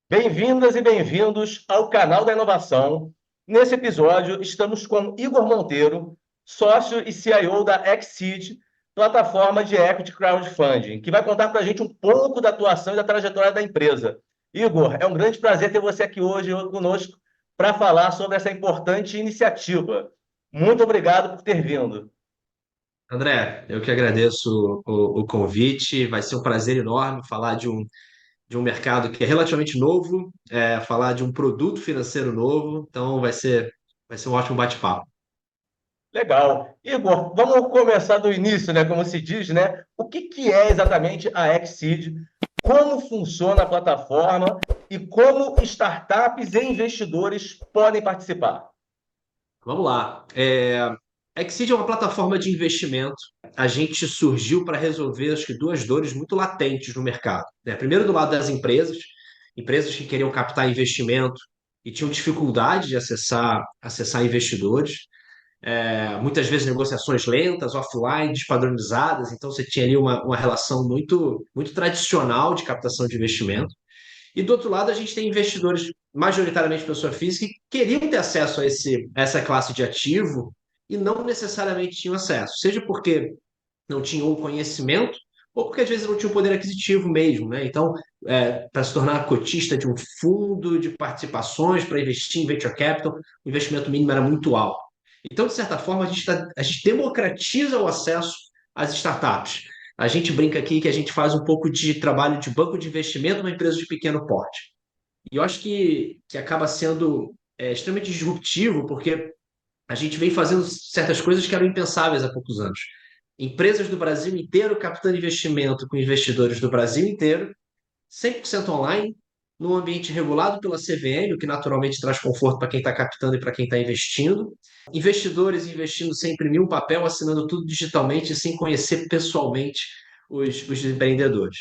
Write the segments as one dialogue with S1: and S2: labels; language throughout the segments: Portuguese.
S1: Bem-vindas e bem-vindos ao canal da inovação. Nesse episódio, estamos com Igor Monteiro, sócio e CIO da Exceed, plataforma de equity crowdfunding, que vai contar para a gente um pouco da atuação e da trajetória da empresa. Igor, é um grande prazer ter você aqui hoje conosco para falar sobre essa importante iniciativa. Muito obrigado por ter vindo.
S2: André, eu que agradeço o convite. Vai ser um prazer enorme falar de um mercado que é relativamente novo, falar de um produto financeiro novo. Então, vai ser um ótimo bate-papo.
S1: Legal. Igor, vamos começar do início, né? Como se diz, né? O que é exatamente a Exceed? Como funciona a plataforma e como startups e investidores podem participar?
S2: Vamos lá. A Exceed é uma plataforma de investimento. A gente surgiu para resolver, acho que, duas dores muito latentes no mercado, né? Primeiro, do lado das empresas, empresas que queriam captar investimento e tinham dificuldade de acessar investidores. Muitas vezes negociações lentas, offline, despadronizadas, então você tinha ali uma relação muito tradicional de captação de investimento. E do outro lado, a gente tem investidores, majoritariamente pessoa física, que queriam ter acesso a essa classe de ativo e não necessariamente tinham acesso, seja porque não tinham o conhecimento ou porque às vezes não tinham poder aquisitivo mesmo, né? Então, para se tornar cotista de um fundo de participações, para investir em venture capital, o investimento mínimo era muito alto. Então, de certa forma, a gente democratiza o acesso às startups. A gente brinca aqui que a gente faz um pouco de trabalho de banco de investimento numa empresa de pequeno porte. E eu acho que acaba sendo extremamente disruptivo, porque a gente vem fazendo certas coisas que eram impensáveis há poucos anos. Empresas do Brasil inteiro captando investimento com investidores do Brasil inteiro, 100% online, num ambiente regulado pela CVM, o que naturalmente traz conforto para quem está captando e para quem está investindo. Investidores investindo sem imprimir um papel, assinando tudo digitalmente, sem conhecer pessoalmente os empreendedores.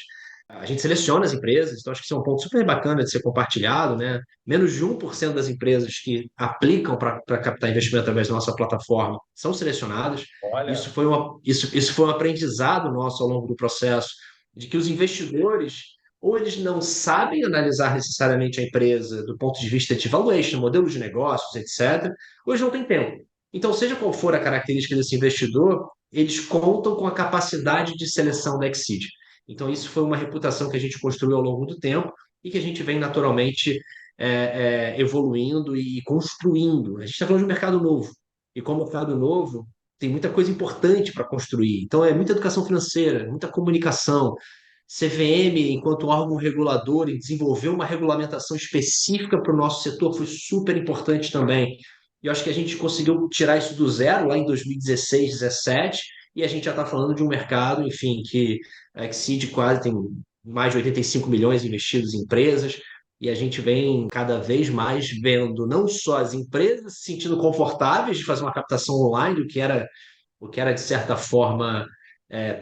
S2: A gente seleciona as empresas, então acho que isso é um ponto super bacana de ser compartilhado, né? Menos de 1% das empresas que aplicam para captar investimento através da nossa plataforma são selecionadas.
S1: Olha,
S2: Isso foi um aprendizado nosso ao longo do processo, de que os investidores ou eles não sabem analisar necessariamente a empresa do ponto de vista de valuation, modelo de negócios, etc., ou eles não têm tempo. Então, seja qual for a característica desse investidor, eles contam com a capacidade de seleção da Exceed. Então, isso foi uma reputação que a gente construiu ao longo do tempo e que a gente vem naturalmente evoluindo e construindo. A gente está falando de um mercado novo. E como mercado novo, tem muita coisa importante para construir. Então, é muita educação financeira, muita comunicação. CVM, enquanto órgão regulador, e desenvolver uma regulamentação específica para o nosso setor foi super importante também. E eu acho que a gente conseguiu tirar isso do zero lá em 2016, 2017, e a gente já está falando de um mercado, enfim, que exceed quase, tem mais de 85 milhões investidos em empresas, e a gente vem cada vez mais vendo não só as empresas se sentindo confortáveis de fazer uma captação online, o que era de certa forma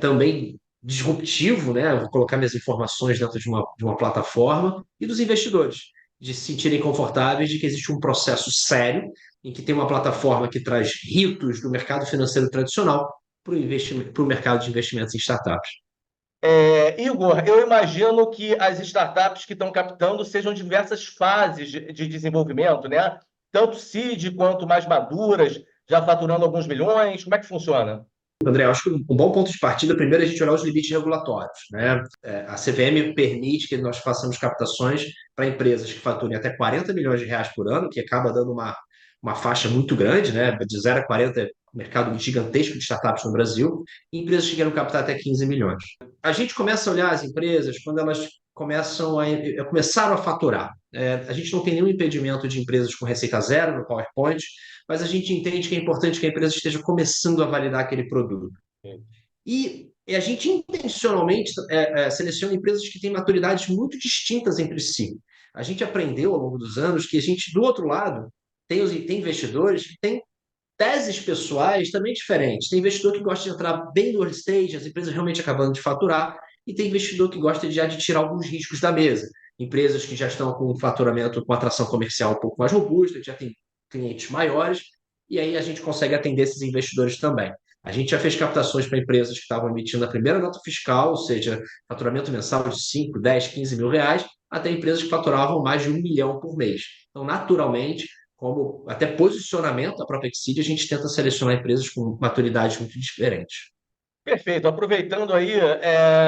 S2: também disruptivo, né? Eu vou colocar minhas informações dentro de uma plataforma, e dos investidores, de se sentirem confortáveis de que existe um processo sério, em que tem uma plataforma que traz ritos do mercado financeiro tradicional para o mercado de investimentos em startups.
S1: Igor, eu imagino que as startups que estão captando sejam diversas fases de desenvolvimento, né? Tanto seed quanto mais maduras, já faturando alguns milhões. Como é que funciona?
S2: André, eu acho que um bom ponto de partida, primeiro, é a gente olhar os limites regulatórios, né? A CVM permite que nós façamos captações para empresas que faturem até 40 milhões de reais por ano, que acaba dando uma faixa muito grande, né? De 0 a 40, um mercado gigantesco de startups no Brasil, e empresas que querem captar até 15 milhões. A gente começa a olhar as empresas quando elas começaram a faturar. A gente não tem nenhum impedimento de empresas com receita zero no PowerPoint, mas a gente entende que é importante que a empresa esteja começando a validar aquele produto. E a gente intencionalmente seleciona empresas que têm maturidades muito distintas entre si. A gente aprendeu ao longo dos anos que a gente, do outro lado, tem investidores que têm teses pessoais também diferentes. Tem investidor que gosta de entrar bem no early stage, as empresas realmente acabando de faturar, e tem investidor que gosta de tirar alguns riscos da mesa. Empresas que já estão com um faturamento, com atração comercial um pouco mais robusta, que já tem clientes maiores, e aí a gente consegue atender esses investidores também. A gente já fez captações para empresas que estavam emitindo a primeira nota fiscal, ou seja, faturamento mensal de 5, 10, 15 mil reais, até empresas que faturavam mais de 1 milhão por mês. Então, naturalmente, como até posicionamento da própria Exceed, a gente tenta selecionar empresas com maturidades muito diferentes.
S1: Perfeito. Aproveitando aí,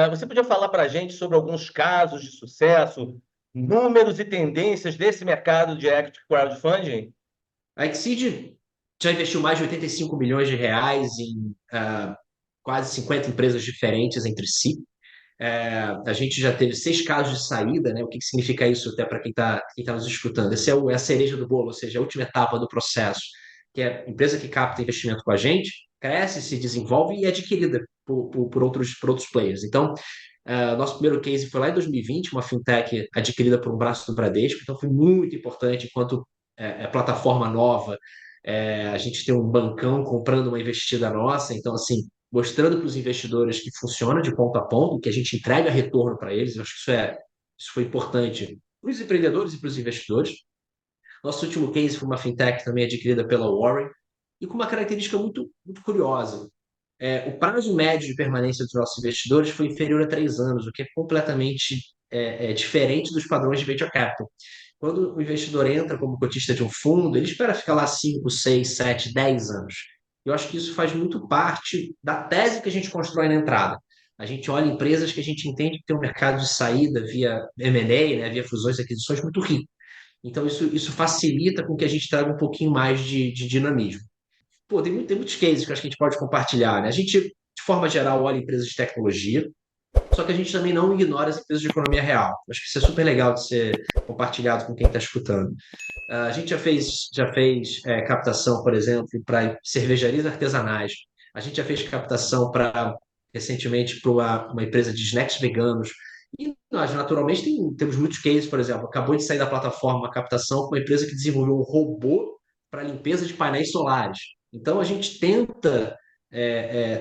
S1: você podia falar para a gente sobre alguns casos de sucesso, números e tendências desse mercado de equity crowdfunding?
S2: A Exceed já investiu mais de 85 milhões de reais em quase 50 empresas diferentes entre si. A gente já teve 6 casos de saída, né? O que significa isso até para quem tá nos escutando? Essa é a cereja do bolo, ou seja, a última etapa do processo, que é a empresa que capta investimento com a gente, cresce, se desenvolve e é adquirida por outros players. Então, nosso primeiro case foi lá em 2020, uma fintech adquirida por um braço do Bradesco, então foi muito importante enquanto plataforma nova, a gente tem um bancão comprando uma investida nossa, então assim, mostrando para os investidores que funciona de ponta a ponta, que a gente entrega retorno para eles, eu acho que isso foi importante para os empreendedores e para os investidores. Nosso último case foi uma fintech também adquirida pela Warren, e com uma característica muito, muito curiosa. O prazo médio de permanência dos nossos investidores foi inferior a 3 anos, o que é completamente diferente dos padrões de venture capital. Quando o investidor entra como cotista de um fundo, ele espera ficar lá 5, 6, 7, 10 anos. Eu acho que isso faz muito parte da tese que a gente constrói na entrada. A gente olha empresas que a gente entende que tem um mercado de saída via M&A, né, via fusões e aquisições muito rico. Então, isso facilita com que a gente traga um pouquinho mais de dinamismo. Pô, tem muitos cases que eu acho que a gente pode compartilhar, né? A gente, de forma geral, olha empresas de tecnologia, só que a gente também não ignora as empresas de economia real. Acho que isso é super legal de ser compartilhado com quem está escutando. A gente já fez captação, por exemplo, para cervejarias artesanais. A gente já fez captação recentemente, para uma empresa de snacks veganos. E nós, naturalmente, temos muitos cases, por exemplo, acabou de sair da plataforma uma captação com uma empresa que desenvolveu um robô para limpeza de painéis solares. Então, a gente tenta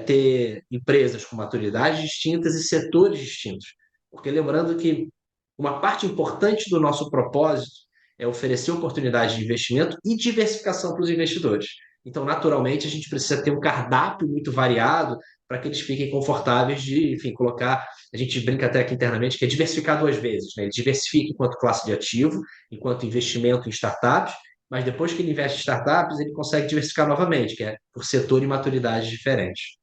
S2: ter empresas com maturidades distintas e setores distintos. Porque lembrando que uma parte importante do nosso propósito é oferecer oportunidades de investimento e diversificação para os investidores. Então, naturalmente, a gente precisa ter um cardápio muito variado para que eles fiquem confortáveis de, enfim, colocar. A gente brinca até aqui internamente que é diversificar 2 vezes, né? Ele diversifica enquanto classe de ativo, enquanto investimento em startups, mas depois que ele investe em startups, ele consegue diversificar novamente, que é por setor e maturidade diferentes.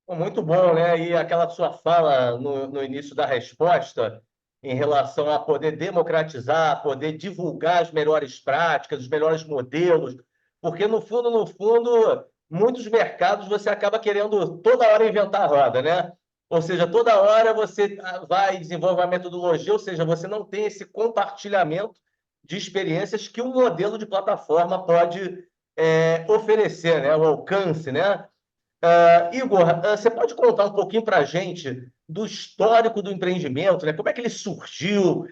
S1: Pô, muito bom, né? E aquela sua fala no início da resposta em relação a poder democratizar, poder divulgar as melhores práticas, os melhores modelos, porque no fundo, muitos mercados você acaba querendo toda hora inventar a roda, né? Ou seja, toda hora você vai e desenvolve uma metodologia, ou seja, você não tem esse compartilhamento de experiências que um modelo de plataforma pode oferecer, né? O alcance, né? Igor, você pode contar um pouquinho para a gente do histórico do empreendimento, né? Como é que ele surgiu?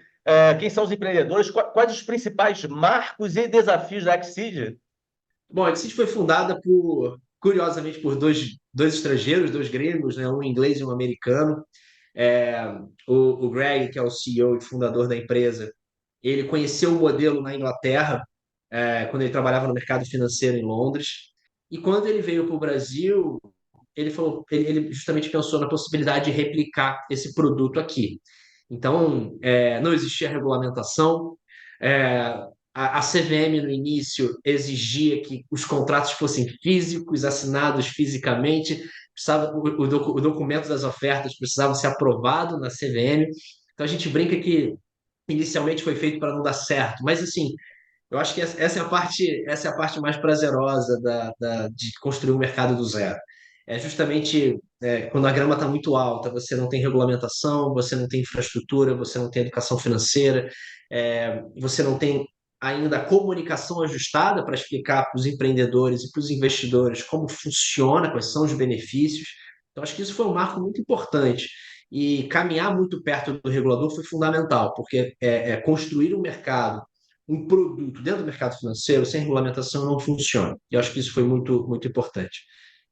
S1: Quem são os empreendedores? Quais os principais marcos e desafios da Exceed?
S2: Bom, a Exit foi fundada curiosamente, por dois estrangeiros, dois gregos, né? Um inglês e um americano. É, o Greg, que é o CEO e fundador da empresa, ele conheceu o modelo na Inglaterra, quando ele trabalhava no mercado financeiro em Londres. E quando ele veio para o Brasil, ele falou, ele justamente pensou na possibilidade de replicar esse produto aqui. Então, não existia regulamentação. é, a CVM no início exigia que os contratos fossem físicos, assinados fisicamente, o documento das ofertas precisava ser aprovado na CVM. Então a gente brinca que inicialmente foi feito para não dar certo, mas assim, eu acho que essa é a parte mais prazerosa de construir um mercado do zero. É justamente quando a grama está muito alta, você não tem regulamentação, você não tem infraestrutura, você não tem educação financeira, você não tem ainda a comunicação ajustada para explicar para os empreendedores e para os investidores como funciona, quais são os benefícios. Então, acho que isso foi um marco muito importante. E caminhar muito perto do regulador foi fundamental, porque construir um mercado, um produto dentro do mercado financeiro sem regulamentação não funciona. E eu acho que isso foi muito, muito importante.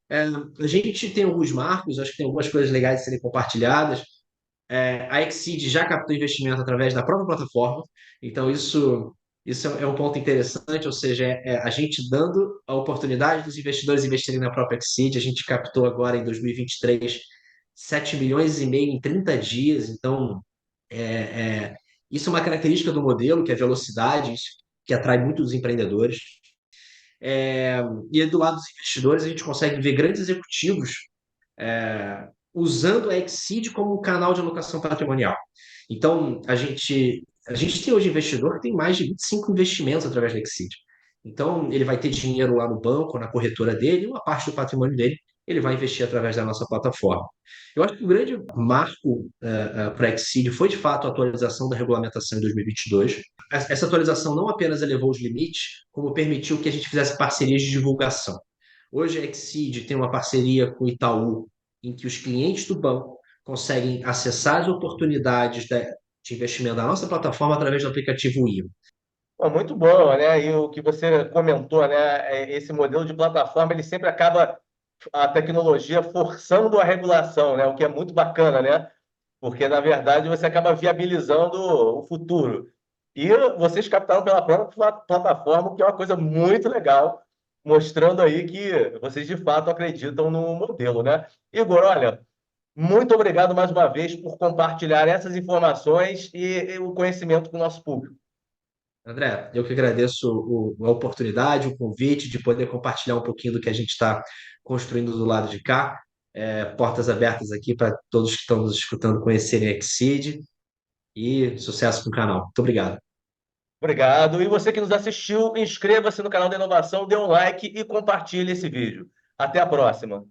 S2: A gente tem alguns marcos, acho que tem algumas coisas legais de serem compartilhadas. A Exceed já captou investimento através da própria plataforma, então isso Isso é um ponto interessante, ou seja, a gente dando a oportunidade dos investidores investirem na própria Exceed. A gente captou agora em 2023 7 milhões e meio em 30 dias. Então, é, isso é uma característica do modelo, que é a velocidade, isso que atrai muitos empreendedores. É, e do lado dos investidores, a gente consegue ver grandes executivos usando a Exceed como um canal de alocação patrimonial. Então, a gente tem hoje investidor que tem mais de 25 investimentos através da Exceed. Então, ele vai ter dinheiro lá no banco, na corretora dele, e uma parte do patrimônio dele ele vai investir através da nossa plataforma. Eu acho que o grande marco para a Exceed foi, de fato, a atualização da regulamentação em 2022. Essa atualização não apenas elevou os limites, como permitiu que a gente fizesse parcerias de divulgação. Hoje a Exceed tem uma parceria com o Itaú, em que os clientes do banco conseguem acessar as oportunidades de investimento da nossa plataforma através do aplicativo IO.
S1: Pô, muito bom, né? E o que você comentou, né? Esse modelo de plataforma, ele sempre acaba a tecnologia forçando a regulação, né? O que é muito bacana, né? Porque, na verdade, você acaba viabilizando o futuro. E vocês captaram pela própria plataforma, o que é uma coisa muito legal, mostrando aí que vocês de fato acreditam no modelo, né? Igor, olha, muito obrigado mais uma vez por compartilhar essas informações e o conhecimento com o nosso público.
S2: André, eu que agradeço a oportunidade, o convite de poder compartilhar um pouquinho do que a gente está construindo do lado de cá. Portas abertas aqui para todos que estão nos escutando conhecerem a Exceed e sucesso com o canal. Muito obrigado.
S1: Obrigado. E você que nos assistiu, inscreva-se no canal da Inovação, dê um like e compartilhe esse vídeo. Até a próxima.